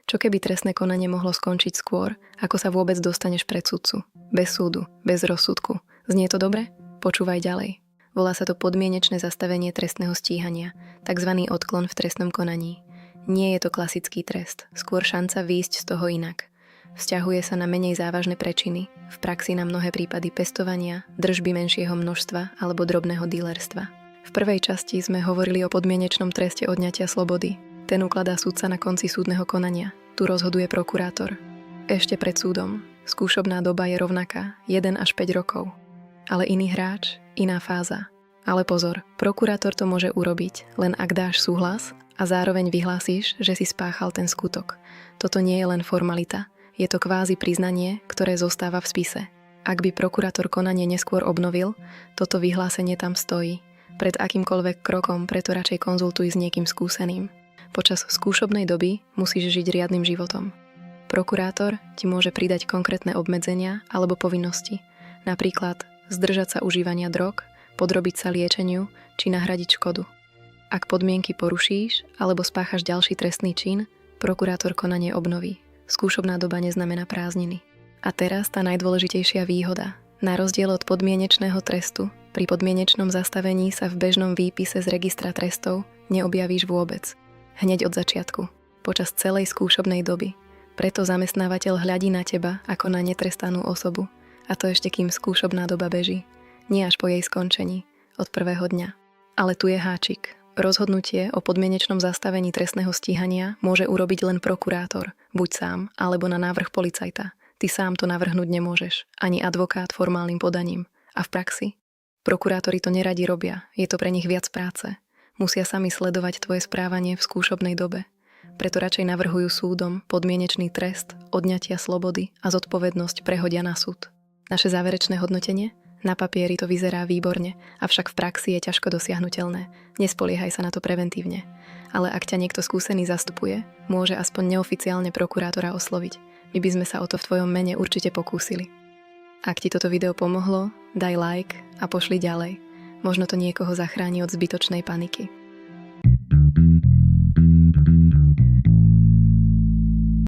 Čo keby trestné konanie mohlo skončiť skôr, ako sa vôbec dostaneš pred sudcu? Bez súdu, bez rozsudku. Znie to dobre? Počúvaj ďalej. Volá sa to podmienečné zastavenie trestného stíhania, tzv. Odklon v trestnom konaní. Nie je to klasický trest, skôr šanca výjsť z toho inak. Vzťahuje sa na menej závažné prečiny, v praxi na mnohé prípady pestovania, držby menšieho množstva alebo drobného dílerstva. V prvej časti sme hovorili o podmienečnom treste odňatia slobody. Ten ukladá sudca na konci súdneho konania. Tu rozhoduje prokurátor. Ešte pred súdom. Skúšobná doba je rovnaká, 1 až 5 rokov. Ale iný hráč, iná fáza. Ale pozor, prokurátor to môže urobiť, len ak dáš súhlas a zároveň vyhlásíš, že si spáchal ten skutok. Toto nie je len formalita, je to kvázi priznanie, ktoré zostáva v spise. Ak by prokurátor konanie neskôr obnovil, toto vyhlásenie tam stojí. Pred akýmkoľvek krokom preto radšej konzultuj s niekým skúseným. Počas skúšobnej doby musíš žiť riadnym životom. Prokurátor ti môže pridať konkrétne obmedzenia alebo povinnosti, napríklad zdržať sa užívania drog, podrobiť sa liečeniu či nahradiť škodu. Ak podmienky porušíš alebo spáchaš ďalší trestný čin, prokurátor konanie obnoví. Skúšobná doba neznamená prázdniny. A teraz tá najdôležitejšia výhoda. Na rozdiel od podmienečného trestu, pri podmienečnom zastavení sa v bežnom výpise z registra trestov neobjavíš vôbec. Hneď od začiatku, počas celej skúšobnej doby. Preto zamestnávateľ hľadí na teba ako na netrestanú osobu. A to ešte kým skúšobná doba beží. Nie až po jej skončení, od prvého dňa. Ale tu je háčik. Rozhodnutie o podmienečnom zastavení trestného stíhania môže urobiť len prokurátor, buď sám, alebo na návrh policajta. Ty sám to navrhnúť nemôžeš, ani advokát formálnym podaním. A v praxi? Prokurátori to neradi robia, je to pre nich viac práce. Musia sami sledovať tvoje správanie v skúšobnej dobe. Preto radšej navrhujú súdom podmienečný trest, odňatia slobody a zodpovednosť prehodia na súd. Naše záverečné hodnotenie? Na papieri to vyzerá výborne, avšak v praxi je ťažko dosiahnuteľné. Nespoliehaj sa na to preventívne. Ale ak ťa niekto skúsený zastupuje, môže aspoň neoficiálne prokurátora osloviť. My by sme sa o to v tvojom mene určite pokúsili. Ak ti toto video pomohlo, daj like a pošli ďalej. Možno to niekoho zachráni od zbytočnej paniky.